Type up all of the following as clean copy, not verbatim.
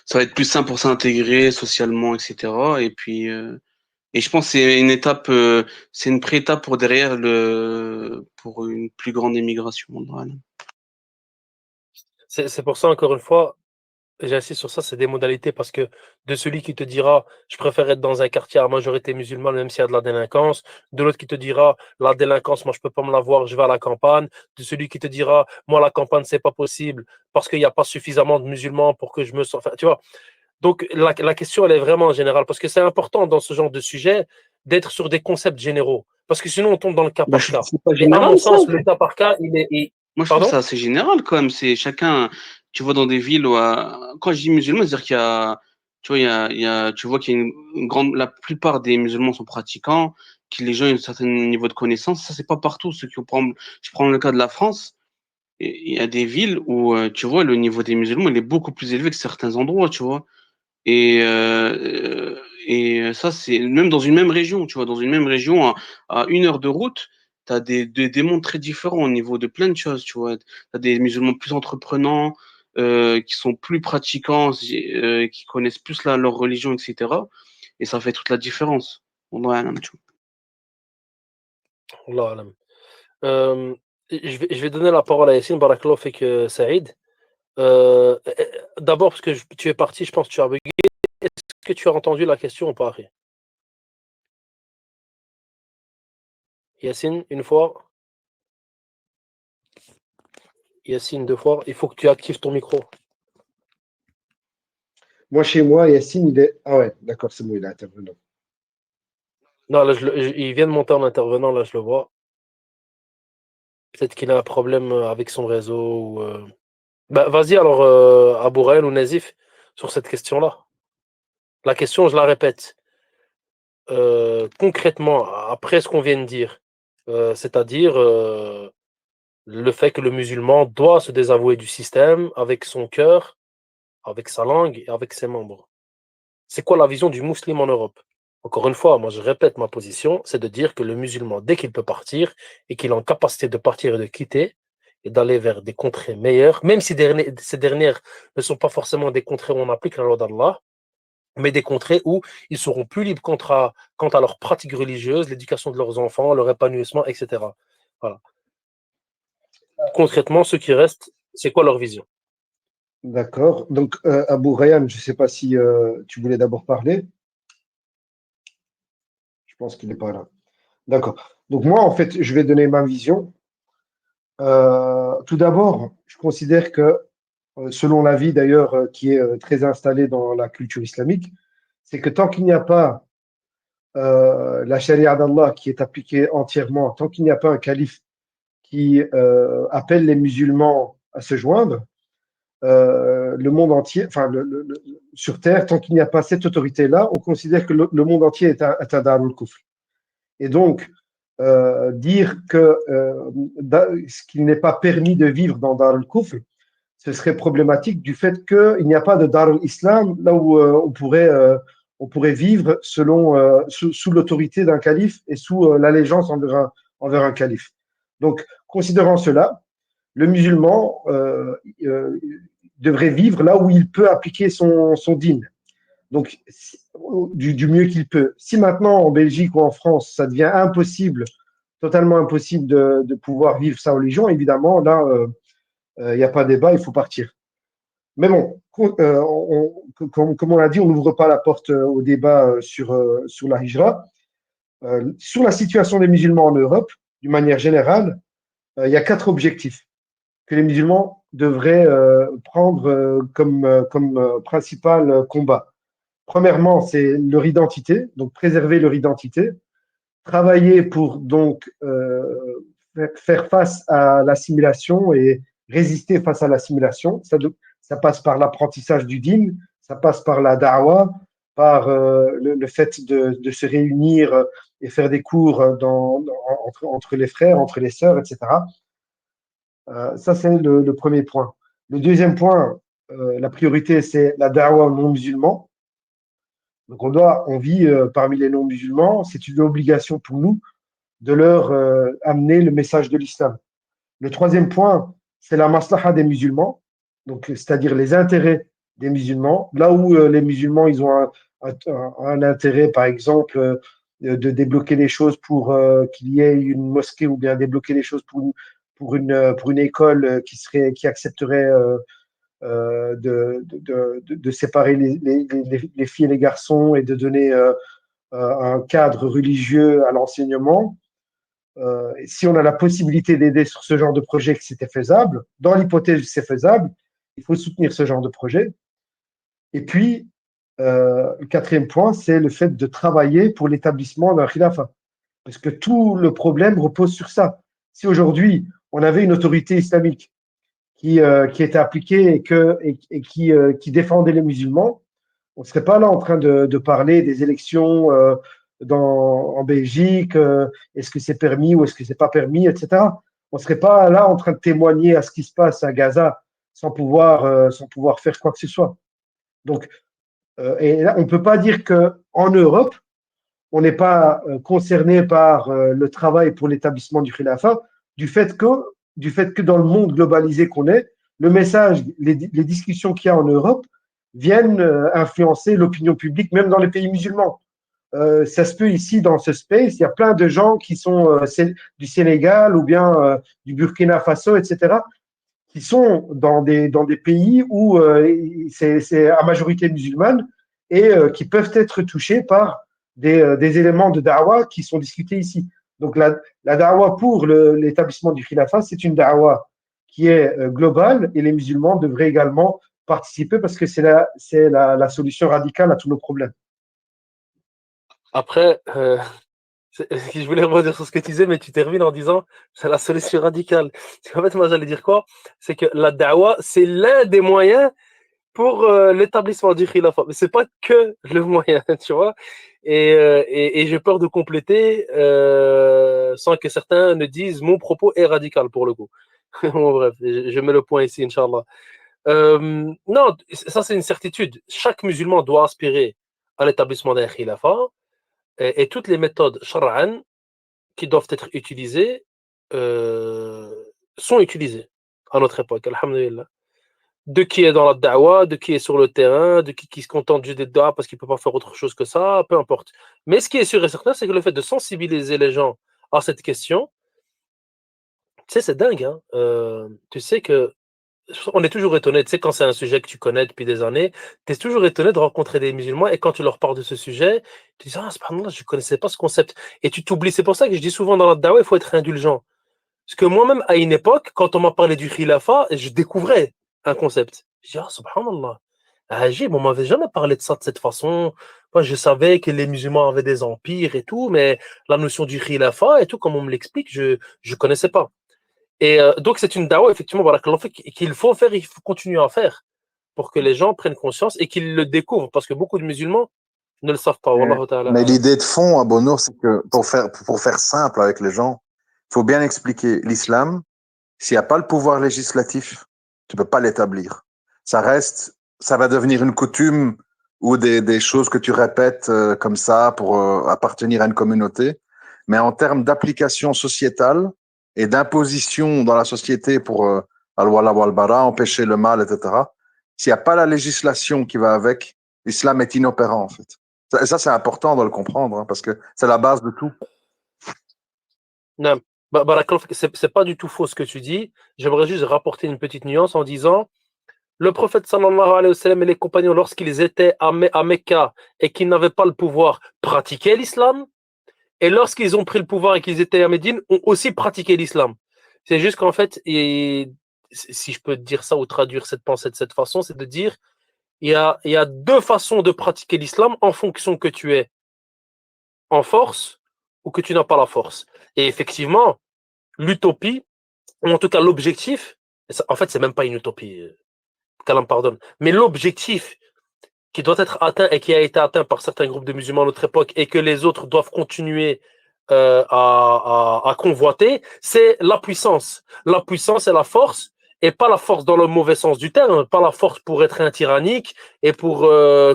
ça va être plus simple pour s'intégrer socialement, etc. Et je pense que c'est une étape, c'est une pré-étape pour derrière pour une plus grande émigration. Voilà. C'est pour ça, encore une fois, j'insiste sur ça, c'est des modalités parce que de celui qui te dira je préfère être dans un quartier à majorité musulmane même s'il y a de la délinquance, de l'autre qui te dira la délinquance, moi je peux pas me la voir, je vais à la campagne, de celui qui te dira moi la campagne c'est pas possible parce qu'il n'y a pas suffisamment de musulmans pour que je me sente. Enfin, tu vois. Donc la question elle est vraiment générale parce que c'est important dans ce genre de sujet d'être sur des concepts généraux parce que sinon on tombe dans le cas Bah, par cas. c'est pas Et à général, mon ça. sens, le cas par cas, il est. Moi, je trouve ça Pardon? assez général quand même. C'est chacun, tu vois, dans des villes où, quand je dis musulman, c'est-à-dire qu'il y a, tu vois, tu vois qu'il y a une grande, la plupart des musulmans sont pratiquants, que les gens ont un certain niveau de connaissance. Ça, c'est pas partout. Je prends le cas de la France. Et il y a des villes où, tu vois, le niveau des musulmans, il est beaucoup plus élevé que certains endroits, tu vois. Et, ça, c'est même dans une même région, tu vois, dans une même région, à 1 heure de route, tu as des mondes très différents au niveau de plein de choses, tu vois. Tu as des musulmans plus entreprenants, qui sont plus pratiquants, qui connaissent plus leur religion, etc. Et ça fait toute la différence. Voilà, tu vois. Allah alam. Euh, je vais donner la parole à Yassine Barakallahu fik Saïd. D'abord, parce que tu es parti, je pense que tu as bugué. Est-ce que tu as entendu la question ou pas? Yassine, une fois. Yassine, deux fois. Il faut que tu actives ton micro. Moi, chez moi, Yacine, il est. Ah ouais, d'accord, c'est bon, il est intervenant. Non, là, il vient de monter en intervenant, là, je le vois. Peut-être qu'il a un problème avec son réseau. Bah, vas-y alors, Abou Raël ou Nazif, sur cette question-là. La question, je la répète. Concrètement, après ce qu'on vient de dire, c'est-à-dire le fait que le musulman doit se désavouer du système avec son cœur, avec sa langue et avec ses membres. C'est quoi la vision du musulman en Europe? Encore une fois, moi je répète ma position, c'est de dire que le musulman, dès qu'il peut partir et qu'il est en capacité de partir et de quitter et d'aller vers des contrées meilleures, même si ces dernières ne sont pas forcément des contrées où on applique la loi d'Allah, mais des contrées où ils seront plus libres quant à leurs pratiques religieuses, l'éducation de leurs enfants, leur épanouissement, etc. Voilà. Concrètement, ceux qui restent, c'est quoi leur vision? D'accord. Donc, Abou Rayhan, je ne sais pas si tu voulais d'abord parler. Je pense qu'il n'est pas là. D'accord. Donc, moi, en fait, je vais donner ma vision. Tout d'abord, je considère que, selon l'avis d'ailleurs qui est très installé dans la culture islamique, c'est que tant qu'il n'y a pas la charia d'Allah qui est appliquée entièrement, tant qu'il n'y a pas un calife qui appelle les musulmans à se joindre, le monde entier, enfin, sur Terre, tant qu'il n'y a pas cette autorité-là, on considère que le monde entier est un Darul Kufr. Et donc, dire qu'il n'est pas permis de vivre dans Darul Kufr, ce serait problématique du fait qu'il n'y a pas de Darul Islam, là où on pourrait vivre sous l'autorité d'un calife et sous l'allégeance envers un calife. Donc, considérant cela, le musulman devrait vivre là où il peut appliquer son dîn. Donc, du mieux qu'il peut. Si maintenant, en Belgique ou en France, ça devient impossible, totalement impossible de pouvoir vivre sa religion, évidemment, là, il n'y a pas de débat, il faut partir. Mais bon, comme on l'a dit, on n'ouvre pas la porte au débat sur la hijra. Sur la situation des musulmans en Europe, d'une manière générale, il y a 4 objectifs que les musulmans devraient prendre comme principal combat. Premièrement, c'est leur identité, donc préserver leur identité, travailler pour donc faire face à l'assimilation et résister face à l'assimilation. Ça passe par l'apprentissage du dîn, ça passe par la da'wa, par le fait de se réunir et faire des cours entre les frères, entre les sœurs, etc. Ça, c'est le premier point. Le deuxième point, la priorité, c'est la da'wa aux non-musulmans. Donc, on vit parmi les non-musulmans. C'est une obligation pour nous de leur amener le message de l'islam. Le troisième point, c'est la maslaha des musulmans, donc c'est-à-dire les intérêts des musulmans. Là où les musulmans, ils ont un intérêt, par exemple, de débloquer les choses pour qu'il y ait une mosquée ou bien débloquer les choses pour une école qui accepterait de séparer les filles et les garçons et de donner un cadre religieux à l'enseignement. Si on a la possibilité d'aider sur ce genre de projet, que c'était faisable, dans l'hypothèse où c'est faisable, il faut soutenir ce genre de projet. Et puis, le quatrième point, c'est le fait de travailler pour l'établissement d'un khilafa. Parce que tout le problème repose sur ça. Si aujourd'hui, on avait une autorité islamique qui était appliquée qui défendait les musulmans, on ne serait pas là en train de parler des élections en Belgique, est-ce que c'est permis ou est-ce que c'est pas permis, etc. On ne serait pas là en train de témoigner à ce qui se passe à Gaza sans pouvoir faire quoi que ce soit. Donc, et là, on ne peut pas dire qu'en Europe, on n'est pas concerné par le travail pour l'établissement du khilafat, du fait que dans le monde globalisé qu'on est, le message, les discussions qu'il y a en Europe viennent influencer l'opinion publique, même dans les pays musulmans. Ça se peut ici, dans ce space, il y a plein de gens qui sont du Sénégal ou bien du Burkina Faso, etc., qui sont dans des pays où c'est à majorité musulmane et qui peuvent être touchés par des éléments de da'wah qui sont discutés ici. Donc la da'wah pour l'établissement du khilafat, c'est une da'wah qui est globale et les musulmans devraient également participer parce que c'est la solution radicale à tous nos problèmes. Après, je voulais rebondir sur ce que tu disais, mais tu termines en disant c'est la solution radicale. En fait, moi, j'allais dire quoi? C'est que la da'wah, c'est l'un des moyens pour l'établissement du khilafat. Mais c'est pas que le moyen, tu vois. Et j'ai peur de compléter sans que certains ne disent mon propos est radical pour le coup. Bon, bref, je mets le point ici, Inch'Allah. Non, ça c'est une certitude. Chaque musulman doit aspirer à l'établissement d'un khilafat et toutes les méthodes shar'an qui doivent être utilisées euh, sont utilisées à notre époque, alhamdulillah. De qui est dans la da'wah, de qui est sur le terrain, de qui se contente juste des da'wah parce qu'il ne peut pas faire autre chose que ça, peu importe. Mais ce qui est sûr et certain, c'est que le fait de sensibiliser les gens à cette question, tu sais, c'est dingue. Hein. Tu sais que on est toujours étonné, tu sais, quand c'est un sujet que tu connais depuis des années, tu es toujours étonné de rencontrer des musulmans et quand tu leur parles de ce sujet, tu dis, ah, subhanallah, je ne connaissais pas ce concept. Et tu t'oublies, c'est pour ça que je dis souvent dans la da'wah, il faut être indulgent. Parce que moi-même, à une époque, quand on m'a parlé du khilafa, je découvrais un concept. Je dis, ah, subhanallah, Ajib, on m'avait jamais parlé de ça de cette façon. Moi, je savais que les musulmans avaient des empires et tout, mais la notion du khilafa et tout, comme on me l'explique, je ne connaissais pas. Et donc, c'est une dawa, effectivement, barakallahu fik, qu'il faut faire, il faut continuer à faire pour que les gens prennent conscience et qu'ils le découvrent, parce que beaucoup de musulmans ne le savent pas. Wallahu ta'ala Mais a'lam. l'idée de fond à Bonour, c'est que pour faire simple avec les gens, il faut bien expliquer l'islam. S'il n'y a pas le pouvoir législatif, tu peux pas l'établir. Ça va devenir une coutume ou des choses que tu répètes comme ça pour appartenir à une communauté. Mais en termes d'application sociétale et d'imposition dans la société pour al-wala wal-bara, empêcher le mal, etc., s'il n'y a pas la législation qui va avec, l'islam est inopérant en fait. Ça c'est important de le comprendre hein, parce que c'est la base de tout. Non, barakallahu fik, c'est pas du tout faux ce que tu dis. J'aimerais juste rapporter une petite nuance en disant le prophète sallallahu alayhi wa sallam et les compagnons, lorsqu'ils étaient à Mecca et qu'ils n'avaient pas le pouvoir, pratiquaient l'islam. Et lorsqu'ils ont pris le pouvoir et qu'ils étaient à Médine, ont aussi pratiqué l'islam. C'est juste qu'en fait, si je peux dire ça ou traduire cette pensée de cette façon, c'est de dire il y a deux façons de pratiquer l'islam en fonction que tu es en force ou que tu n'as pas la force. Et effectivement, l'utopie, ou en tout cas l'objectif, en fait, c'est même pas une utopie, qu'Allah me pardonne, mais l'objectif qui doit être atteint et qui a été atteint par certains groupes de musulmans à notre époque et que les autres doivent continuer à convoiter, c'est la puissance. La puissance et la force, et pas la force dans le mauvais sens du terme, pas la force pour être un tyrannique et pour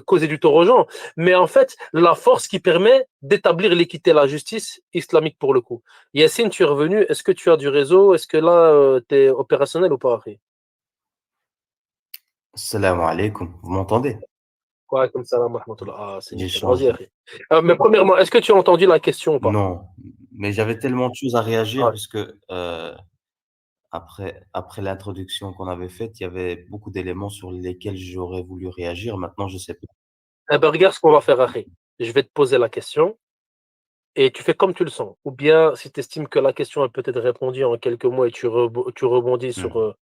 causer du tort aux gens, mais en fait, la force qui permet d'établir l'équité et la justice islamique pour le coup. Yassine, tu es revenu, est-ce que tu as du réseau? Est-ce que là, tu es opérationnel ou pas? Salam alaikum. Vous m'entendez? Ouais, comme ça, là, ah, c'est J'ai nickel. Vas-y, changé. Harry. Mais premièrement, est-ce que tu as entendu la question ou pas? Non, mais j'avais tellement de choses à réagir Ouais. parce que après l'introduction qu'on avait faite, il y avait beaucoup d'éléments sur lesquels j'aurais voulu réagir. Maintenant, je sais pas. Eh ben, regarde ce qu'on va faire, Harry. Je vais te poser la question et tu fais comme tu le sens. Ou bien, si tu estimes que la question elle peut être répondue en quelques mots et tu rebondis sur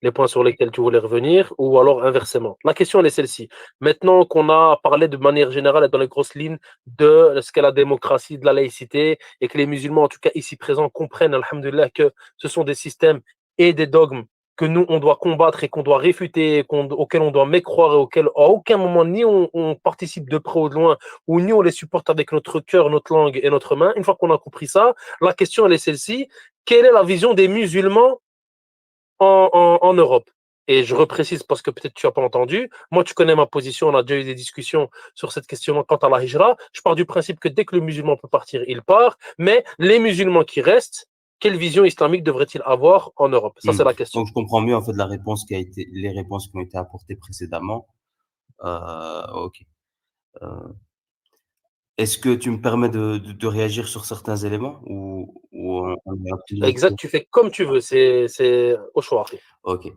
les points sur lesquels tu voulais revenir, ou alors inversement. La question, elle est celle-ci. Maintenant qu'on a parlé de manière générale et dans les grosses lignes de ce qu'est la démocratie, de la laïcité, et que les musulmans, en tout cas ici présents, comprennent, alhamdulillah, que ce sont des systèmes et des dogmes que nous, on doit combattre et qu'on doit réfuter, auxquels on doit mécroire et auxquels, à aucun moment, ni on participe de près ou de loin, ou ni on les supporte avec notre cœur, notre langue et notre main. Une fois qu'on a compris ça, la question, elle est celle-ci. Quelle est la vision des musulmans en Europe? Et je reprécise parce que peut-être tu n'as pas entendu. Moi, tu connais ma position. On a déjà eu des discussions sur cette question quant à la hijra. Je pars du principe que dès que le musulman peut partir, il part. Mais les musulmans qui restent, quelle vision islamique devraient-ils avoir en Europe? Ça, c'est la question. Donc, je comprends mieux en fait les réponses qui ont été apportées précédemment. Ok. Est-ce que tu me permets de réagir sur certains éléments ou on est Exact, tu fais comme tu veux. C'est au choix. Ok.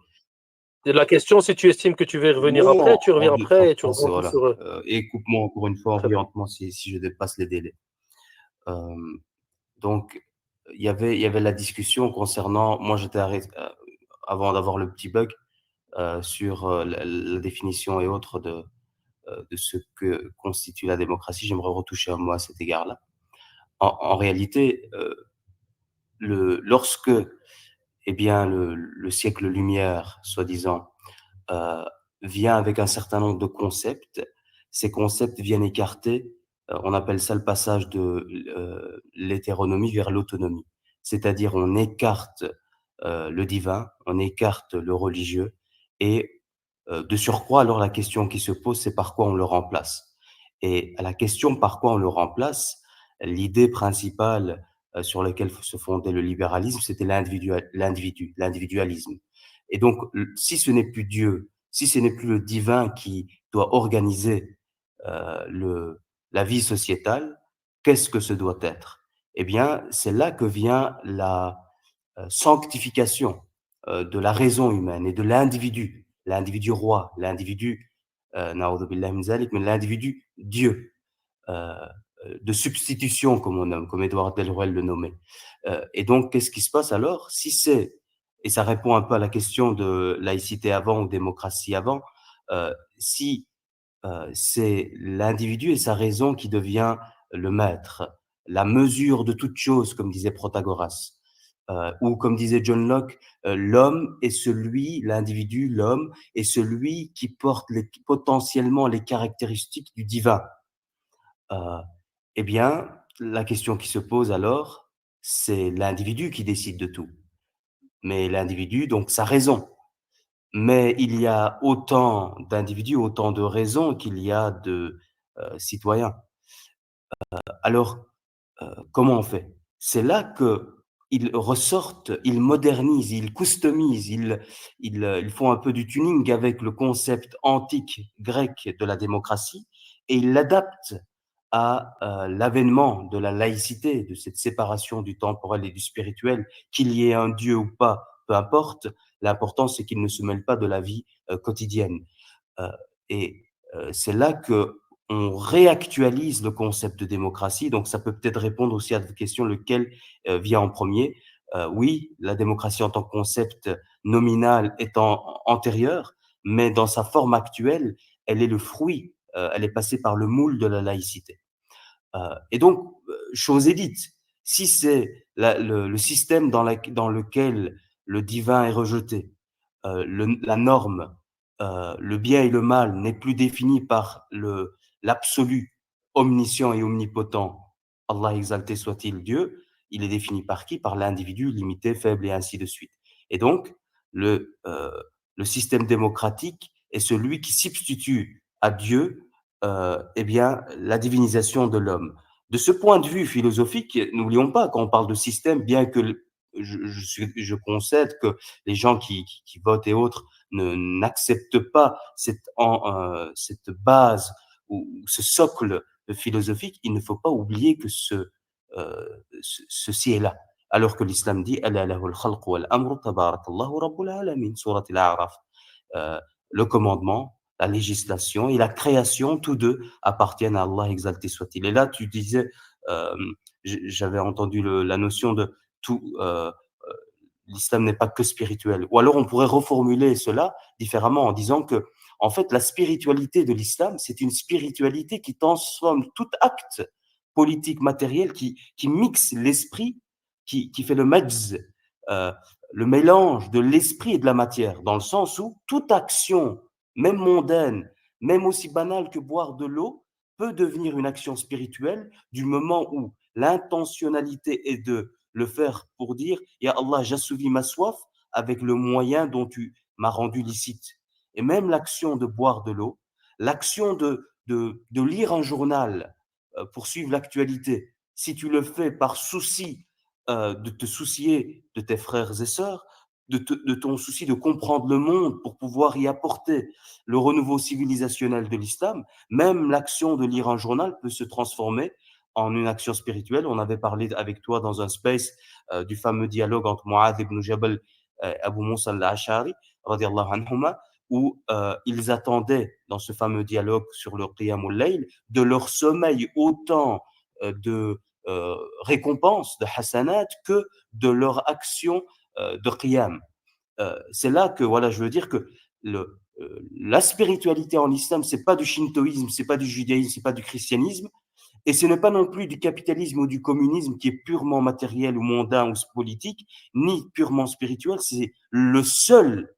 La question, si tu estimes que tu veux revenir après, Non, tu reviens en après et tu c'est rebondis voilà. sur eux. Et coupe-moi encore une fois, Très bien. oriente-moi si je dépasse les délais. Donc, il y avait la discussion concernant, moi j'étais arrêté, avant d'avoir le petit bug, sur la définition et autres de ce que constitue la démocratie. J'aimerais retoucher un mot à cet égard-là. En réalité, lorsque eh bien, le siècle Lumière, soi-disant, euh, vient avec un certain nombre de concepts. Ces concepts viennent écarter, on appelle ça le passage de l'hétéronomie vers l'autonomie. C'est-à-dire on écarte le divin, on écarte le religieux et de surcroît, alors la question qui se pose, c'est par quoi on le remplace. Et à la question par quoi on le remplace, l'idée principale sur laquelle se fondait le libéralisme, c'était l'individualisme. Et donc, si ce n'est plus Dieu, si ce n'est plus le divin qui doit organiser la vie sociétale, qu'est-ce que ce doit être? Eh bien, c'est là que vient la sanctification de la raison humaine et de l'individu roi, l'individu, na'udhu billahi min zalik, mais l'individu Dieu, euh, de substitution, comme on nomme, comme Édouard Delruel le nommait. Et donc, qu'est-ce qui se passe alors? Si c'est, et ça répond un peu à la question de laïcité avant ou démocratie avant, si c'est l'individu et sa raison qui devient le maître, la mesure de toute chose, comme disait Protagoras, ou comme disait John Locke, l'homme est celui, l'individu, l'homme, est celui qui porte potentiellement les caractéristiques du divin. Eh bien, la question qui se pose alors, c'est l'individu qui décide de tout. Mais l'individu, donc sa raison. Mais il y a autant d'individus, autant de raisons qu'il y a de citoyens. Alors, comment on fait? C'est là que ils ressortent, ils modernisent, ils customisent, ils font un peu du tuning avec le concept antique grec de la démocratie et ils l'adaptent à l'avènement de la laïcité, de cette séparation du temporel et du spirituel, qu'il y ait un Dieu ou pas, peu importe. L'important, c'est qu'il ne se mêle pas de la vie quotidienne. Euh, et c'est là que on réactualise le concept de démocratie. Donc, ça peut peut-être répondre aussi à votre question, lequel vient en premier. Oui, la démocratie en tant que concept nominal est antérieure, mais dans sa forme actuelle, elle est le fruit, elle est passée par le moule de la laïcité. Et donc, chose est dite, si c'est le système dans lequel le divin est rejeté, la norme, le bien et le mal n'est plus défini par l'absolu omniscient et omnipotent, Allah exalté soit-il Dieu, il est défini par qui? Par l'individu limité, faible et ainsi de suite. Et donc, le système démocratique est celui qui substitue à Dieu eh bien, la divinisation de l'homme. De ce point de vue philosophique, n'oublions pas, quand on parle de système, bien que je concède que les gens qui votent et autres n'acceptent pas cette base ou ce socle philosophique. Il ne faut pas oublier que ceci est là. Alors que l'islam dit Surat Al-A'raf. Le commandement, la législation et la création, tous deux appartiennent à Allah, exalté soit-il. Et là, tu disais, j'avais entendu la notion de tout, l'islam n'est pas que spirituel. Ou alors on pourrait reformuler cela différemment en disant que, en fait, la spiritualité de l'islam, c'est une spiritualité qui transforme tout acte politique, matériel, qui mixe l'esprit, qui fait le majz, le mélange de l'esprit et de la matière, dans le sens où toute action, même mondaine, même aussi banale que boire de l'eau, peut devenir une action spirituelle du moment où l'intentionnalité est de le faire pour dire « Ya Allah, j'assouvis ma soif avec le moyen dont tu m'as rendu licite ». Et même l'action de boire de l'eau, l'action de lire un journal pour suivre l'actualité, si tu le fais par souci de te soucier de tes frères et sœurs, de ton souci de comprendre le monde pour pouvoir y apporter le renouveau civilisationnel de l'islam, même l'action de lire un journal peut se transformer en une action spirituelle. On avait parlé avec toi dans un space du fameux dialogue entre Mu'adh ibn Jabal et Abu Musa al-Ash'ari, radiallahu anhuma, où ils attendaient dans ce fameux dialogue sur le Qiyam al-Layl de leur sommeil autant de récompense, de hasanat, que de leur action de Qiyam. C'est là que, voilà, je veux dire que la spiritualité en islam, c'est pas du shintoïsme, c'est pas du judaïsme, c'est pas du christianisme, et ce n'est pas non plus du capitalisme ou du communisme qui est purement matériel ou mondain ou politique, ni purement spirituel. C'est le seul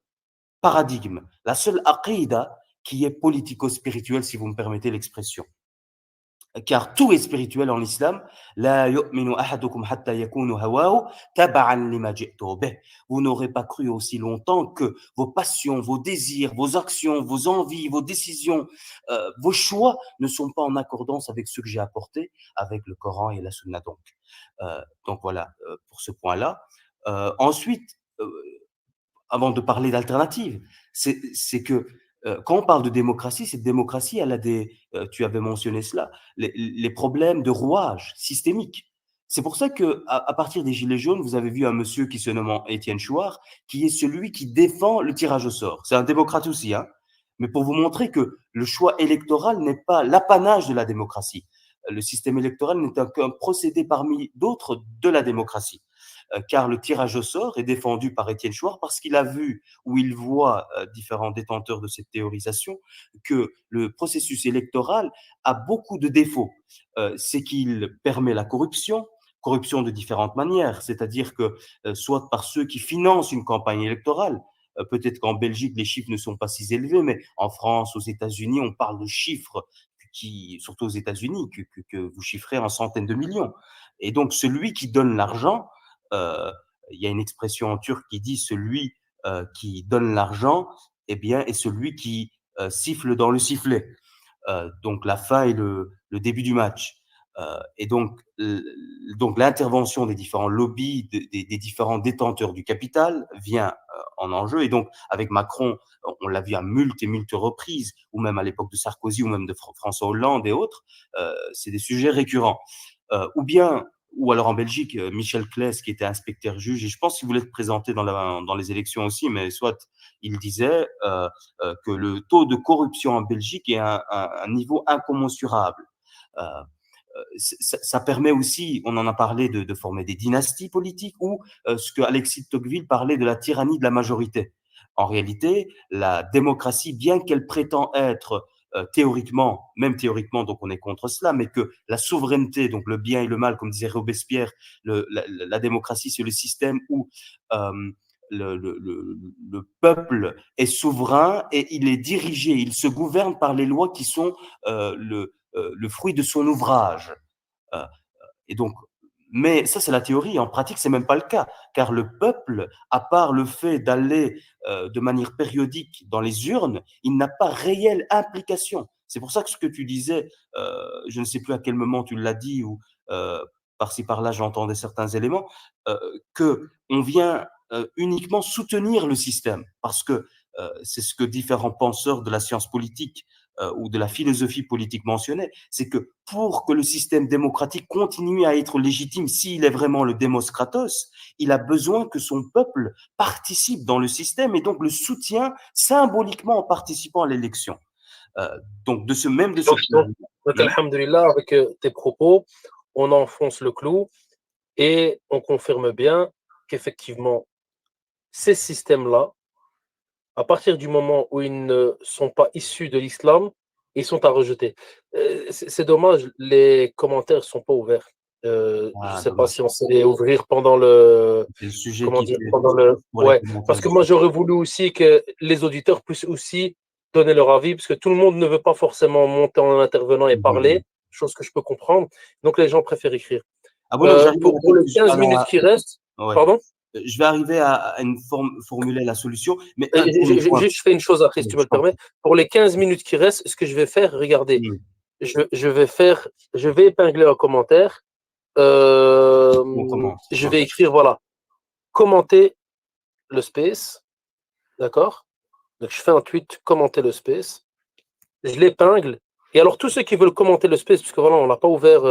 paradigme, la seule aqidah qui est politico-spirituelle, si vous me permettez l'expression. Car tout est spirituel en islam. Vous n'aurez pas cru aussi longtemps que vos passions, vos désirs, vos actions, vos envies, vos décisions, vos choix ne sont pas en accordance avec ce que j'ai apporté, avec le Coran et la Sunna. Donc voilà, pour ce point-là. Ensuite, avant de parler d'alternatives, c'est que quand on parle de démocratie, cette démocratie, elle a tu avais mentionné cela, les problèmes de rouage systémique. C'est pour ça que à partir des Gilets jaunes, vous avez vu un monsieur qui se nomme Étienne Chouard, qui est celui qui défend le tirage au sort. C'est un démocrate aussi, hein. Mais pour vous montrer que le choix électoral n'est pas l'apanage de la démocratie. Le système électoral n'est qu'un procédé parmi d'autres de la démocratie. Car le tirage au sort est défendu par Étienne Chouard parce qu'il a vu ou il voit différents détenteurs de cette théorisation que le processus électoral a beaucoup de défauts. C'est qu'il permet la corruption de différentes manières, c'est-à-dire que soit par ceux qui financent une campagne électorale, peut-être qu'en Belgique les chiffres ne sont pas si élevés, mais en France, aux États-Unis, on parle de chiffres surtout aux États-Unis, que vous chiffrez en centaines de millions. Et donc celui qui donne l'argent, il y a une expression en turc qui dit celui qui donne l'argent, eh bien, est celui qui siffle dans le sifflet. Donc la fin est le début du match. Et donc l'intervention des différents lobbies, des différents détenteurs du capital vient en enjeu. Et donc avec Macron, on l'a vu à multiples et multiples reprises, ou même à l'époque de Sarkozy, ou même de François Hollande et autres, c'est des sujets récurrents. Ou alors en Belgique, Michel Claes, qui était inspecteur juge, et je pense qu'il voulait être présenté dans les élections aussi, mais soit il disait que le taux de corruption en Belgique est à un niveau incommensurable. Ça permet aussi, on en a parlé, de former des dynasties politiques, ou ce que Alexis de Tocqueville parlait de la tyrannie de la majorité. En réalité, la démocratie, bien qu'elle prétend être théoriquement, même théoriquement, donc on est contre cela, mais que la souveraineté, donc le bien et le mal, comme disait Robespierre, la démocratie, c'est le système où le peuple est souverain et il est dirigé, il se gouverne par les lois qui sont le fruit de son ouvrage. Et donc, mais ça, c'est la théorie. En pratique, c'est même pas le cas, car le peuple, à part le fait d'aller de manière périodique dans les urnes, il n'a pas réelle implication. C'est pour ça que ce que tu disais, je ne sais plus à quel moment tu l'as dit, ou par-ci par-là, j'entendais certains éléments, que on vient uniquement soutenir le système, parce que c'est ce que différents penseurs de la science politique ou de la philosophie politique mentionnaient, c'est que pour que le système démocratique continue à être légitime, s'il est vraiment le démos kratos, il a besoin que son peuple participe dans le système et donc le soutient symboliquement en participant à l'élection. Donc, de ce même de ce Donc, point de donc, vue, alhamdulillah, avec tes propos, on enfonce le clou et on confirme bien qu'effectivement, ces systèmes-là, à partir du moment où ils ne sont pas issus de l'islam, ils sont à rejeter. C'est dommage, les commentaires ne sont pas ouverts. Je ne sais pas dommage. si on sait les ouvrir pendant le. C'est le sujet Comment qui dire, était pendant le. pour les Ouais, commentaires. parce que moi, j'aurais voulu aussi que les auditeurs puissent aussi donner leur avis, parce que tout le monde ne veut pas forcément monter en intervenant et parler, chose que je peux comprendre. Donc, les gens préfèrent écrire. Ah bon, là, j'arrive Pour les 15 minutes qui restent, ouais. pardon? Je vais arriver à formuler la solution, mais un dernier point. Je fais une chose après, si tu me le permets. Pour les 15 minutes qui restent, ce que je vais faire, regardez, je vais épingler un commentaire. Je vais écrire, voilà, commenter le space, d'accord? Donc, je fais un tweet, commenter le space. Je l'épingle. Et alors, tous ceux qui veulent commenter le space, parce que voilà, on n'a pas ouvert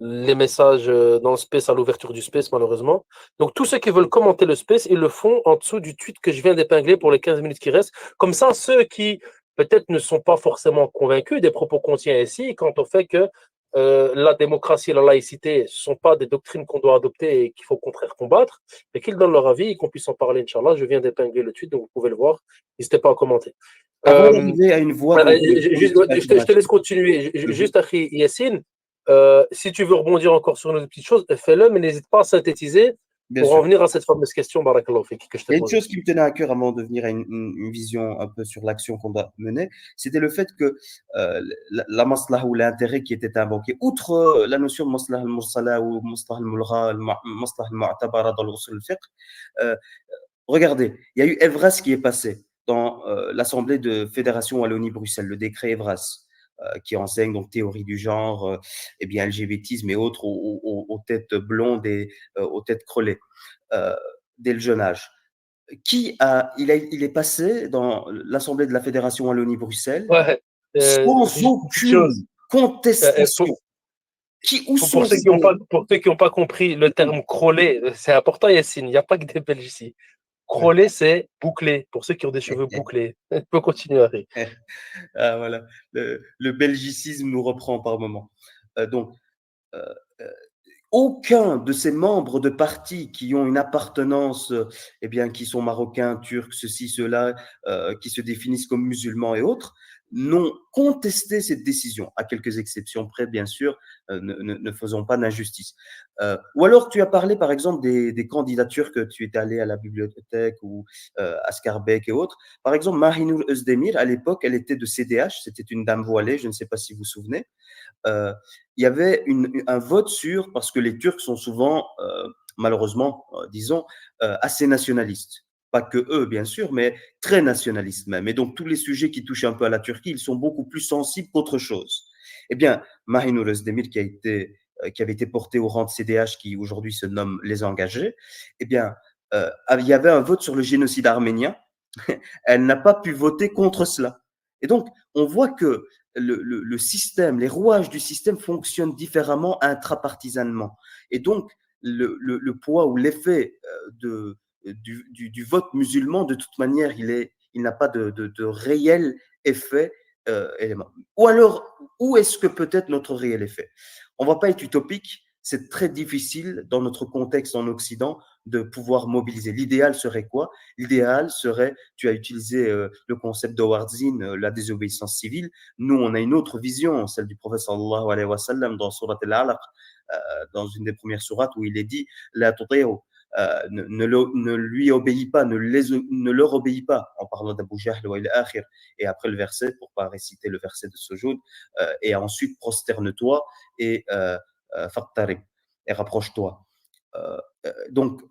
les messages dans le space à l'ouverture du space, malheureusement. Donc, tous ceux qui veulent commenter le space, ils le font en dessous du tweet que je viens d'épingler pour les 15 minutes qui restent. Comme ça, ceux qui peut-être ne sont pas forcément convaincus des propos qu'on tient ici, quant au fait que la démocratie et la laïcité ne sont pas des doctrines qu'on doit adopter et qu'il faut au contraire combattre, et qu'ils donnent leur avis et qu'on puisse en parler, Inch'Allah. Je viens d'épingler le tweet, donc vous pouvez le voir. N'hésitez pas à commenter. Avant d'arriver à une voie... Je te laisse continuer. Juste, Akhi Yassine, si tu veux rebondir encore sur une petite chose, fais-le, mais n'hésite pas à synthétiser pour en venir à cette fameuse question, Barakallahu Fik, que je t'ai Il y a une posée. chose qui me tenait à cœur avant de venir à une vision un peu sur l'action qu'on doit mener, c'était le fait que la maslaha ou l'intérêt qui était invoqué, outre la notion de maslaha al-mursala ou maslaha al-mulgha, maslaha al-mu'tabara dans l'usul al-fiqh, regardez, il y a eu Evras qui est passé dans l'Assemblée de Fédération Wallonie-Bruxelles, le décret Evras, qui enseigne donc théorie du genre, et bien LGBTisme et autres aux têtes blondes et aux têtes crôlées dès le jeune âge. Il est passé dans l'Assemblée de la Fédération Wallonie-Bruxelles sans aucune contestation. Pour ceux qui n'ont pas compris le terme crôler, c'est important, Yassine, il n'y a pas que des Belges ici. Crôler, c'est bouclé, pour ceux qui ont des cheveux bouclés. Tu peux continuer, Harry. Ah, voilà. Le belgicisme nous reprend par moments. Donc, aucun de ces membres de partis qui ont une appartenance, eh bien, qui sont marocains, turcs, ceci, cela, qui se définissent comme musulmans et autres, n'ont contesté cette décision, à quelques exceptions près, bien sûr, ne faisons pas d'injustice. Ou alors, tu as parlé, par exemple, des candidatures que tu étais allé à la bibliothèque ou à Scarbeck et autres. Par exemple, Mahinur Özdemir, à l'époque, elle était de CDH, c'était une dame voilée, je ne sais pas si vous vous souvenez. Il y avait un vote sur, parce que les Turcs sont souvent, malheureusement, disons, assez nationalistes. Pas que eux, bien sûr, mais très nationalistes même. Et donc, tous les sujets qui touchent un peu à la Turquie, ils sont beaucoup plus sensibles qu'autre chose. Eh bien, Mahinur Özdemir, qui avait été porté au rang de CDH, qui aujourd'hui se nomme Les Engagés, eh bien, il y avait un vote sur le génocide arménien. Elle n'a pas pu voter contre cela. Et donc, on voit que le système, les rouages du système fonctionnent différemment intrapartisanement. Et donc, le poids ou l'effet du vote musulman, de toute manière, il n'a pas de réel effet élément. Ou alors, où est-ce que peut être notre réel effet? On ne va pas être utopique, c'est très difficile dans notre contexte en Occident de pouvoir mobiliser. L'idéal serait quoi? L'idéal serait, tu as utilisé le concept d'Howard Zinn, la désobéissance civile. Nous, on a une autre vision, celle du prophète sallallahu alayhi wa sallam dans Surat al-Alaq, dans une des premières sourates où il est dit La tuti'u, ne lui obéis pas, ne leur obéis pas, en parlant d'Abu Jahl wa il-akhir. Et après le verset, pour ne pas réciter le verset de Sujoud, et ensuite prosterne-toi et fattarib, et rapproche-toi. Donc,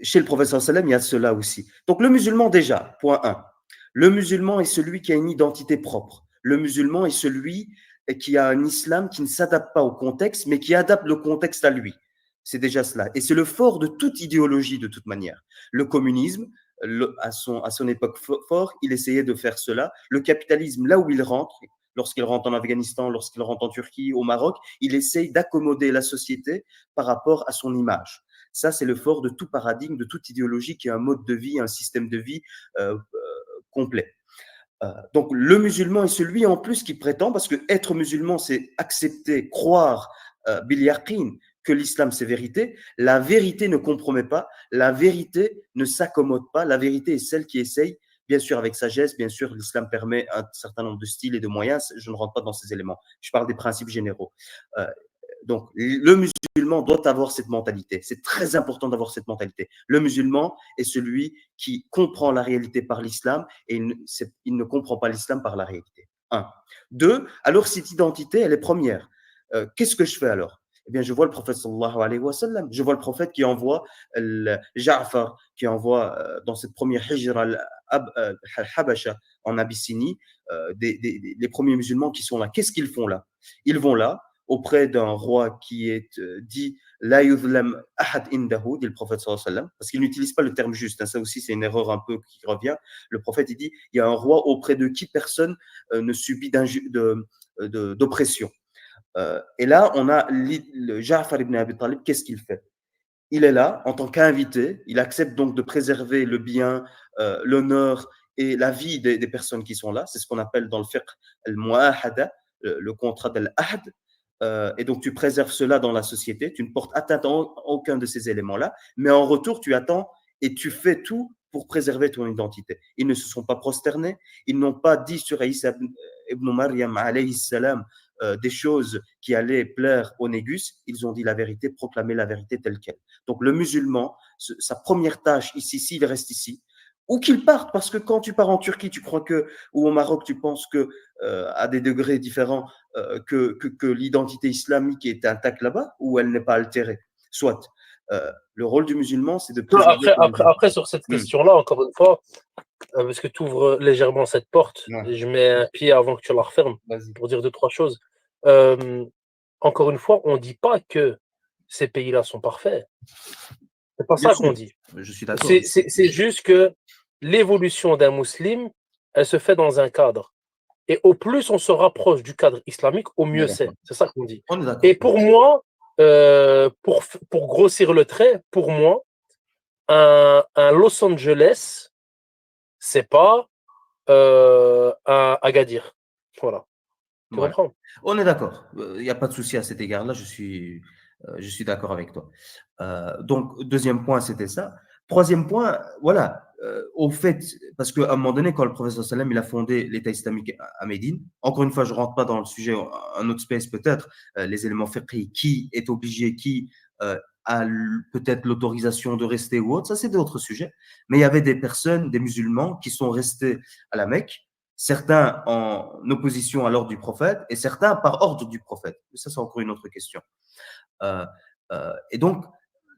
chez le prophète sallam, il y a cela aussi. Donc, le musulman, déjà, point 1. Le musulman est celui qui a une identité propre. Le musulman est celui et qui a un islam qui ne s'adapte pas au contexte, mais qui adapte le contexte à lui. C'est déjà cela. Et c'est le fort de toute idéologie, de toute manière. Le communisme, à son époque fort, il essayait de faire cela. Le capitalisme, là où il rentre, lorsqu'il rentre en Afghanistan, lorsqu'il rentre en Turquie, au Maroc, il essaye d'accommoder la société par rapport à son image. Ça, c'est le fort de tout paradigme, de toute idéologie qui a un mode de vie, un système de vie complet. Donc, le musulman est celui en plus qui prétend, parce que être musulman, c'est accepter, croire, bil yaqin, que l'islam c'est vérité. La vérité ne compromet pas, la vérité ne s'accommode pas, la vérité est celle qui essaye, bien sûr avec sagesse, bien sûr l'islam permet un certain nombre de styles et de moyens, je ne rentre pas dans ces éléments, je parle des principes généraux. Donc le musulman doit avoir cette mentalité, c'est très important d'avoir cette mentalité. Le musulman est celui qui comprend la réalité par l'islam et il ne comprend pas l'islam par la réalité. 1. 2. Alors cette identité, elle est première. Qu'est-ce que je fais alors? Eh bien, je vois le prophète sallallahu alayhi wa sallam. Je vois le prophète qui envoie Ja'far, qui envoie dans cette première hijra al-Habasha en Abyssinie, les premiers musulmans qui sont là. Qu'est-ce qu'ils font là? Ils vont là auprès d'un roi qui est dit La yuzlam ahad indahu, dit le prophète sallallahu alayhi wa sallam, parce qu'il n'utilise pas le terme juste. Hein, ça aussi, c'est une erreur un peu qui revient. Le prophète, il dit il y a un roi auprès de qui personne ne subit d'oppression. Et là, on a le Ja'far ibn Abi Talib, qu'est-ce qu'il fait? Il est là en tant qu'invité, il accepte donc de préserver le bien, l'honneur et la vie des personnes qui sont là. C'est ce qu'on appelle dans le fiqh al-mu'ahada, le contrat d'al-ahd. Et donc, tu préserves cela dans la société, tu ne portes atteinte à aucun de ces éléments-là, mais en retour, tu attends et tu fais tout pour préserver ton identité. Ils ne se sont pas prosternés, ils n'ont pas dit sur Isa ibn Maryam alayhi salam des choses qui allaient plaire au négus, ils ont dit la vérité, proclamer la vérité telle qu'elle. Donc le musulman, sa première tâche ici, s'il reste ici, ou qu'il parte, parce que quand tu pars en Turquie, tu crois que, ou au Maroc, tu penses que, à des degrés différents, que l'identité islamique est intacte là-bas, ou elle n'est pas altérée. Soit. Le rôle du musulman, c'est de préserver. Après, sur cette question-là, encore une fois, parce que tu ouvres légèrement cette porte, et je mets un pied avant que tu la refermes, pour dire 2-3 choses. Encore une fois, on ne dit pas que ces pays-là sont parfaits. C'est pas ça qu'on dit. Je suis d'accord. C'est juste que l'évolution d'un musulman, elle se fait dans un cadre. Et au plus on se rapproche du cadre islamique, au mieux c'est. C'est ça qu'on dit. Et pour moi, pour grossir le trait, pour moi, un Los Angeles, c'est pas un Agadir. Voilà. Tu comprends? On est d'accord. Il n'y a pas de souci à cet égard-là. Je suis d'accord avec toi. Donc, deuxième point, c'était ça. Troisième point, voilà, au fait, parce qu'à un moment donné, quand le professeur Salem il a fondé l'État islamique à Médine, encore une fois, je ne rentre pas dans le sujet, un autre space peut-être, les éléments fiqhi, qui est obligé, qui a peut-être l'autorisation de rester ou autre, ça c'est d'autres sujets. Mais il y avait des personnes, des musulmans qui sont restés à la Mecque, certains en opposition à l'ordre du prophète et certains par ordre du prophète. Ça, c'est encore une autre question. Et donc,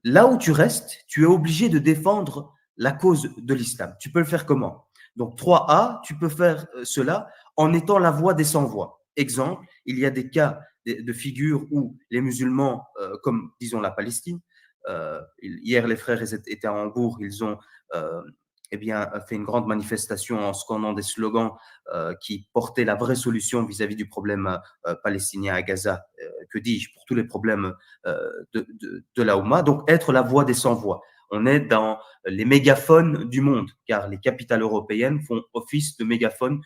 là où tu restes, tu es obligé de défendre la cause de l'islam. Tu peux le faire comment? Donc, 3A, tu peux faire cela en étant la voix des sans-voix. Exemple, il y a des cas de figures où les musulmans, comme disons la Palestine, hier les frères étaient à Hambourg, ils ont fait une grande manifestation en scandant des slogans qui portaient la vraie solution vis-à-vis du problème palestinien à Gaza, que dis-je, pour tous les problèmes de la Oumma. Donc, être la voix des sans-voix. On est dans les mégaphones du monde, car les capitales européennes font office de mégaphones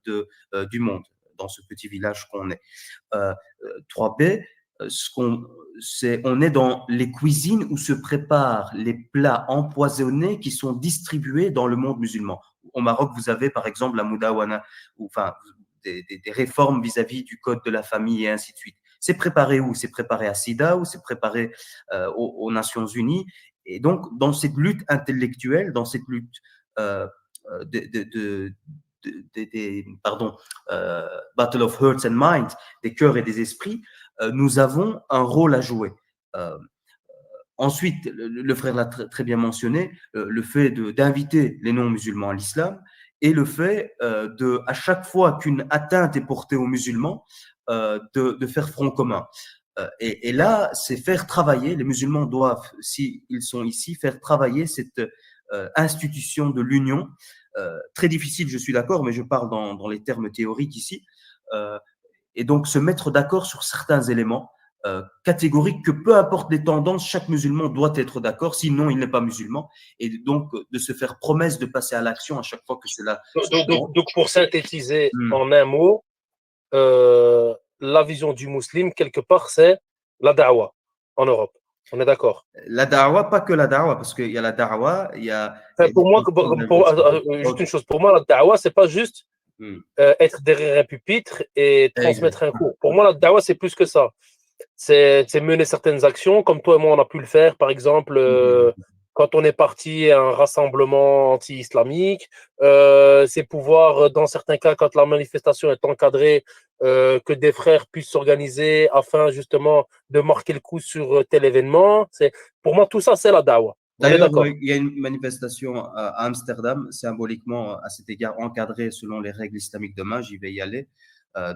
du monde, dans ce petit village qu'on est. 3B, on est dans les cuisines où se préparent les plats empoisonnés qui sont distribués dans le monde musulman. Au Maroc, vous avez par exemple la Moudawana, enfin des réformes vis-à-vis du code de la famille et ainsi de suite. C'est préparé où? C'est préparé à Sida ou c'est préparé aux Nations Unies. Et donc, dans cette lutte intellectuelle, dans cette lutte Battle of Hearts and Minds, des cœurs et des esprits, nous avons un rôle à jouer. Ensuite, le frère l'a très bien mentionné, le fait d'inviter les non-musulmans à l'islam et le fait à chaque fois qu'une atteinte est portée aux musulmans, de faire front commun. Et là, c'est faire travailler, les musulmans doivent, s'ils sont ici, faire travailler cette institution de l'union. Très difficile, je suis d'accord, mais je parle dans les termes théoriques ici. Et donc, se mettre d'accord sur certains éléments catégoriques que peu importe les tendances, chaque musulman doit être d'accord, sinon il n'est pas musulman. Et donc, de se faire promesse de passer à l'action à chaque fois que c'est là. Donc, pour synthétiser en un mot, la vision du musulman, quelque part, c'est la da'wa en Europe. On est d'accord? La da'wa, pas que la da'wa, parce qu'il y a la da'wa, il y a... Pour moi, juste une chose, pour moi, la da'wa, c'est pas juste être derrière un pupitre et transmettre un cours. Pour moi, la da'wa, c'est plus que ça. C'est mener certaines actions, comme toi et moi, on a pu le faire, par exemple, quand on est parti à un rassemblement anti-islamique, c'est pouvoir, dans certains cas, quand la manifestation est encadrée, que des frères puissent s'organiser afin justement de marquer le coup sur tel événement. Pour moi, tout ça, c'est la da'wa. D'ailleurs, il y a une manifestation à Amsterdam, symboliquement à cet égard encadrée selon les règles islamiques. Demain, j'y vais y aller.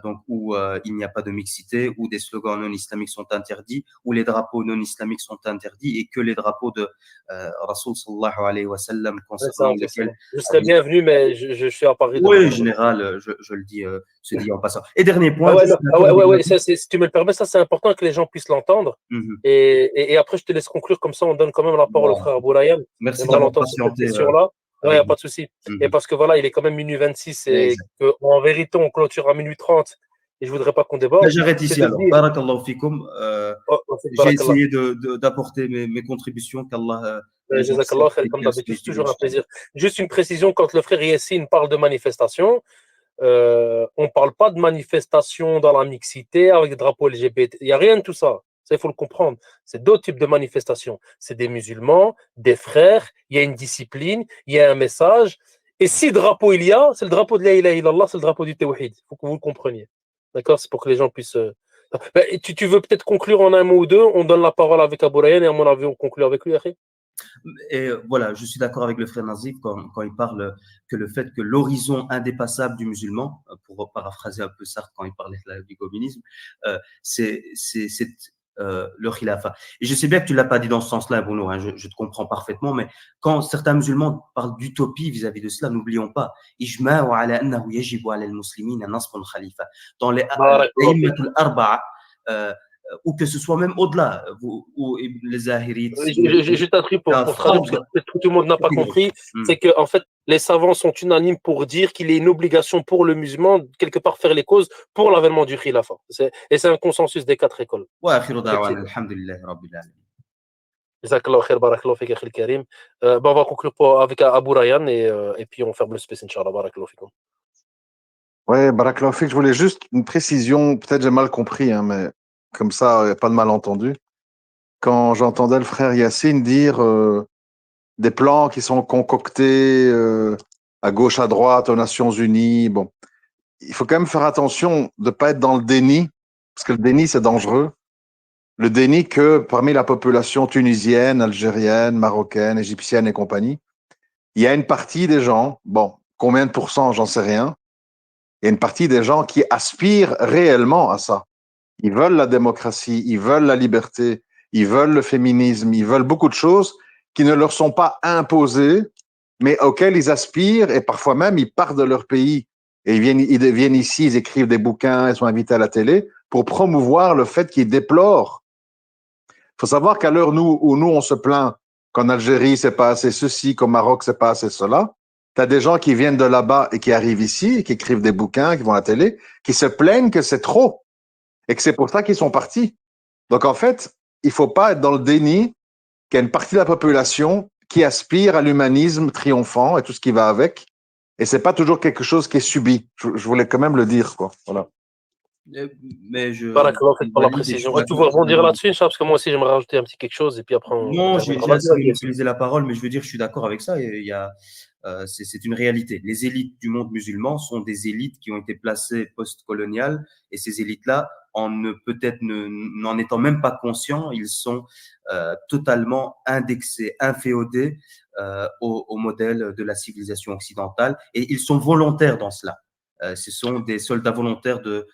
Donc où il n'y a pas de mixité, où des slogans non islamiques sont interdits, où les drapeaux non islamiques sont interdits et que les drapeaux de Rasoul sallallahu alayhi wa sallam concernant lesquels... Je serais bienvenu, mais je suis à Paris. Oui, général, je le dis, se dit en passant. Et dernier point. Si tu me le permets, ça c'est important que les gens puissent l'entendre. Et après, je te laisse conclure, comme ça on donne quand même la parole au frère Abou Rayyan. Merci d'avoir patienté. Il n'y a pas de souci. Et parce que voilà, il est quand même minuit 26 et en vérité, on clôture à minuit 30 et je ne voudrais pas qu'on déborde. J'arrête ici alors. Barakallahu fikoum. J'ai essayé d'apporter mes contributions. Qu'Allah. Jazakallah khair, comme d'habitude, c'est toujours un plaisir. Juste une précision, quand le frère Yassine parle de manifestation, on ne parle pas de manifestation dans la mixité avec des drapeaux LGBT. Il n'y a rien de tout ça. Ça, il faut le comprendre. C'est d'autres types de manifestations. C'est des musulmans, des frères, il y a une discipline, il y a un message. Et si drapeau il y a, c'est le drapeau de la ilaha illallah, c'est le drapeau du tawhid. Il faut que vous le compreniez. D'accord? C'est pour que les gens puissent... Tu veux peut-être conclure en un mot ou deux? On donne la parole avec Abou Rayyan et à mon avis, on conclut avec lui, Akhi. Et voilà, je suis d'accord avec le frère Nazif quand il parle que le fait que l'horizon indépassable du musulman, pour paraphraser un peu Sartre quand il parlait du communisme, c'est le khilafa. Et je sais bien que tu l'as pas dit dans ce sens-là, Bruno, hein, je te comprends parfaitement, mais quand certains musulmans parlent d'utopie vis-à-vis de cela, n'oublions pas, dans les arba'a, ou que ce soit même au-delà, ou les zahirites. Je t'interromps pour traduire, parce que peut-être que tout le monde n'a pas compris, c'est que en fait, les savants sont unanimes pour dire qu'il est une obligation pour le musulman, quelque part, faire les causes pour l'avènement du khilafa. Et c'est un consensus des 4 écoles. Ouais, akhiru da'wana, alhamdulillah, rabbil alamin. Jazakallah khair, barakallahu fik, akhi al-karim. On va conclure avec Abou Rayyan et puis on ferme le space, Inch'Allah, barakallahu fikum. Ouais, barakallahu fik, je voulais juste une précision, peut-être j'ai mal compris, hein, mais comme ça, il n'y a pas de malentendu. Quand j'entendais le frère Yassine dire des plans qui sont concoctés à gauche, à droite, aux Nations Unies, bon, il faut quand même faire attention de ne pas être dans le déni, parce que le déni, c'est dangereux. Le déni que parmi la population tunisienne, algérienne, marocaine, égyptienne et compagnie, il y a une partie des gens, bon, combien de pourcents, j'en sais rien, il y a une partie des gens qui aspirent réellement à ça. Ils veulent la démocratie, ils veulent la liberté, ils veulent le féminisme, ils veulent beaucoup de choses qui ne leur sont pas imposées, mais auxquelles ils aspirent et parfois même ils partent de leur pays et ils viennent ici, ils écrivent des bouquins, ils sont invités à la télé pour promouvoir le fait qu'ils déplorent. Il faut savoir qu'à l'heure où nous on se plaint qu'en Algérie c'est pas assez ceci, qu'au Maroc c'est pas assez cela, tu as des gens qui viennent de là-bas et qui arrivent ici, qui écrivent des bouquins, qui vont à la télé, qui se plaignent que c'est trop. Et que c'est pour ça qu'ils sont partis. Donc, en fait, il ne faut pas être dans le déni qu'il y a une partie de la population qui aspire à l'humanisme triomphant et tout ce qui va avec. Et ce n'est pas toujours quelque chose qui est subi. Je voulais quand même le dire, quoi. Voilà. Mais je... Barakallahu fik pour la précision. Tu veux rebondir là-dessus, parce que moi aussi, j'aimerais rajouter un petit quelque chose et puis après... Non, j'ai utilisé la parole, mais je veux dire, je suis d'accord avec ça. Il y a... c'est une réalité. Les élites du monde musulman sont des élites qui ont été placées post-coloniales et ces élites-là, peut-être n'en étant même pas conscients, ils sont totalement indexés, inféodés au modèle de la civilisation occidentale et ils sont volontaires dans cela. Ce sont des soldats volontaires de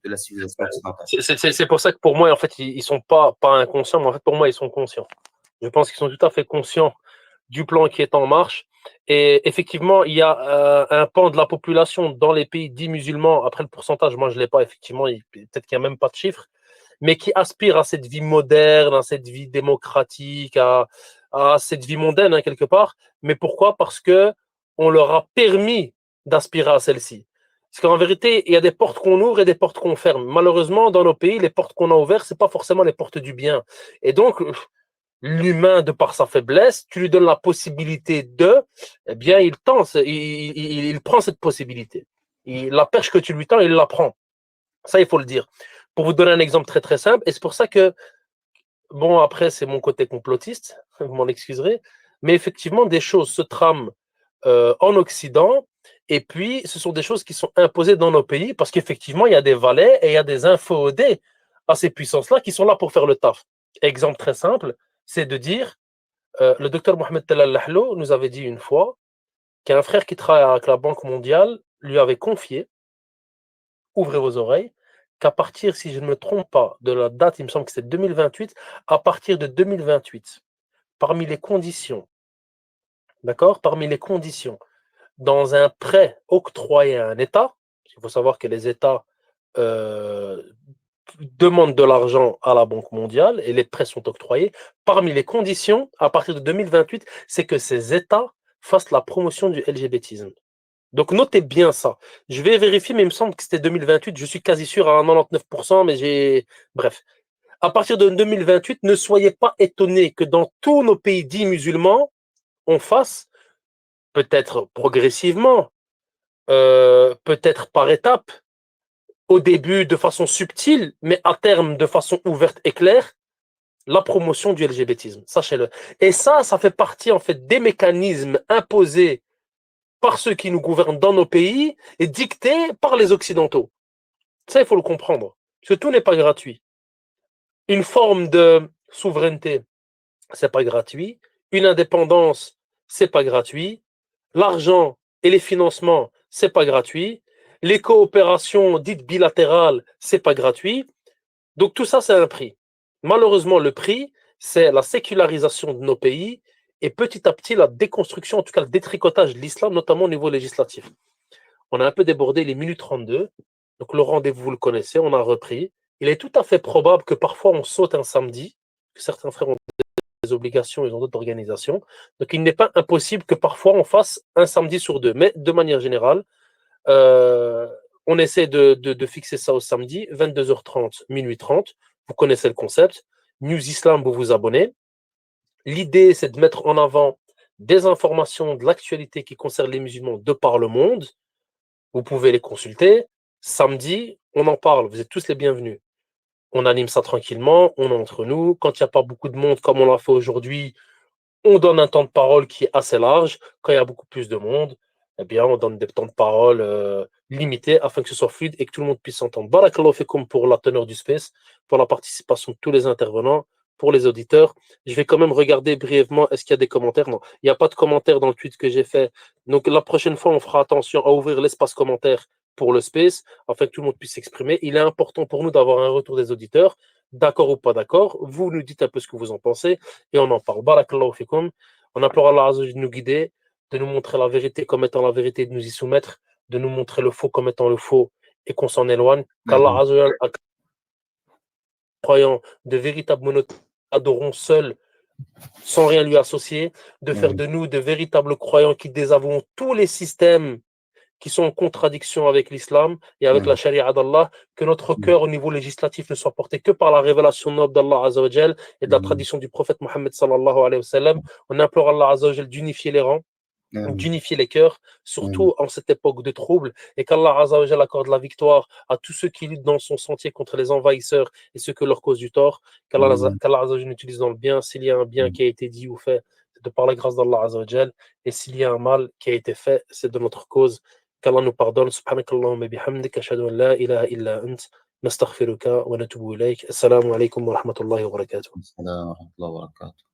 la civilisation occidentale. C'est pour ça que pour moi, en fait, ils sont pas inconscients, mais en fait, pour moi, ils sont conscients. Je pense qu'ils sont tout à fait conscients du plan qui est en marche. Et effectivement, il y a un pan de la population dans les pays dits musulmans, après le pourcentage, moi je ne l'ai pas, effectivement, peut-être qu'il n'y a même pas de chiffre, mais qui aspire à cette vie moderne, à cette vie démocratique, à cette vie mondaine, hein, quelque part. Mais pourquoi? Parce qu'on leur a permis d'aspirer à celle-ci. Parce qu'en vérité, il y a des portes qu'on ouvre et des portes qu'on ferme. Malheureusement, dans nos pays, les portes qu'on a ouvertes, ce n'est pas forcément les portes du bien. Et donc, l'humain, de par sa faiblesse, tu lui donnes la possibilité de, eh bien, il tente, il prend cette possibilité. La perche que tu lui tends, il la prend. Ça, il faut le dire. Pour vous donner un exemple très très simple, et c'est pour ça que, bon, après, c'est mon côté complotiste, vous m'en excuserez, mais effectivement, des choses se trament en Occident, et puis ce sont des choses qui sont imposées dans nos pays, parce qu'effectivement, il y a des valets et il y a des infodés à ces puissances-là qui sont là pour faire le taf. Exemple très simple, c'est de dire, le docteur Mohamed Talal Lahlo nous avait dit une fois qu'un frère qui travaille avec la Banque mondiale lui avait confié, ouvrez vos oreilles, qu'à partir, si je ne me trompe pas, de la date, il me semble que c'est 2028, à partir de 2028, parmi les conditions, d'accord, parmi les conditions, dans un prêt octroyé à un État, il faut savoir que les États demandent de l'argent à la Banque mondiale et les prêts sont octroyés. Parmi les conditions, à partir de 2028, c'est que ces États fassent la promotion du LGBTisme. Donc notez bien ça. Je vais vérifier, mais il me semble que c'était 2028. Je suis quasi sûr à 99%, mais j'ai... Bref. À partir de 2028, ne soyez pas étonnés que dans tous nos pays dits musulmans, on fasse, peut-être progressivement, peut-être par étapes, au début de façon subtile, mais à terme de façon ouverte et claire, la promotion du LGBTisme. Sachez-le. Et ça fait partie en fait des mécanismes imposés par ceux qui nous gouvernent dans nos pays et dictés par les Occidentaux. Ça, il faut le comprendre. Parce que tout n'est pas gratuit. Une forme de souveraineté, c'est pas gratuit. Une indépendance, c'est pas gratuit. L'argent et les financements, c'est pas gratuit. Les coopérations dites bilatérales, c'est pas gratuit. Donc tout ça, c'est un prix. Malheureusement, le prix, c'est la sécularisation de nos pays et petit à petit la déconstruction, en tout cas le détricotage de l'islam, notamment au niveau législatif. On a un peu débordé les minutes 32. Donc le rendez-vous, vous le connaissez, on a repris. Il est tout à fait probable que parfois on saute un samedi, que certains frères ont des obligations, ils ont d'autres organisations. Donc il n'est pas impossible que parfois on fasse un samedi sur deux. Mais de manière générale, on essaie de fixer ça au samedi, 22h30, minuit 30. Vous connaissez le concept. News Islam, vous vous abonnez. L'idée, c'est de mettre en avant des informations de l'actualité qui concerne les musulmans de par le monde. Vous pouvez les consulter. Samedi, on en parle. Vous êtes tous les bienvenus. On anime ça tranquillement, on est entre nous. Quand il n'y a pas beaucoup de monde, comme on l'a fait aujourd'hui, on donne un temps de parole qui est assez large. Quand il y a beaucoup plus de monde, eh bien, on donne des temps de parole limités afin que ce soit fluide et que tout le monde puisse s'entendre. Barakallahu fikum pour la teneur du space, pour la participation de tous les intervenants, pour les auditeurs. Je vais quand même regarder brièvement, est-ce qu'il y a des commentaires? Non, il n'y a pas de commentaires dans le tweet que j'ai fait. Donc, la prochaine fois, on fera attention à ouvrir l'espace commentaire pour le space, afin que tout le monde puisse s'exprimer. Il est important pour nous d'avoir un retour des auditeurs, d'accord ou pas d'accord. Vous nous dites un peu ce que vous en pensez, et on en parle. Barakallahu fikum. On implore Allah Azza wa Jalla de nous guider, de nous montrer la vérité comme étant la vérité, de nous y soumettre, de nous montrer le faux comme étant le faux, et qu'on s'en éloigne. Qu'Allah Azza wa Jalla, croyants, de véritables monothéistes, adorons seuls, sans rien lui associer, de faire de nous de véritables croyants qui désavouons tous les systèmes qui sont en contradiction avec l'islam et avec la charia d'Allah, que notre cœur au niveau législatif ne soit porté que par la révélation noble d'Allah Azza wa Jal et de la tradition du prophète Mohammed sallallahu alayhi wa sallam. On implore Allah Azza wa Jal d'unifier les rangs, d'unifier les cœurs, surtout en cette époque de troubles, et qu'Allah Azza wa Jal accorde la victoire à tous ceux qui luttent dans son sentier contre les envahisseurs et ceux que leur cause du tort, qu'Allah Azza wa Jal utilise dans le bien. S'il y a un bien qui a été dit ou fait, c'est de par la grâce d'Allah Azza wa Jal, et s'il y a un mal qui a été fait, c'est de notre cause. qu'Allah nous pardonne. Subhanakallahumma bihamdik, ashhadu an la ilaha illa ant, nastaghfiruka wa natubu ilayk. Assalamu alaikum wa rahmatullahi wa barakatuh. Assalamu alaikum wa rahmatullahi wa barakatuh.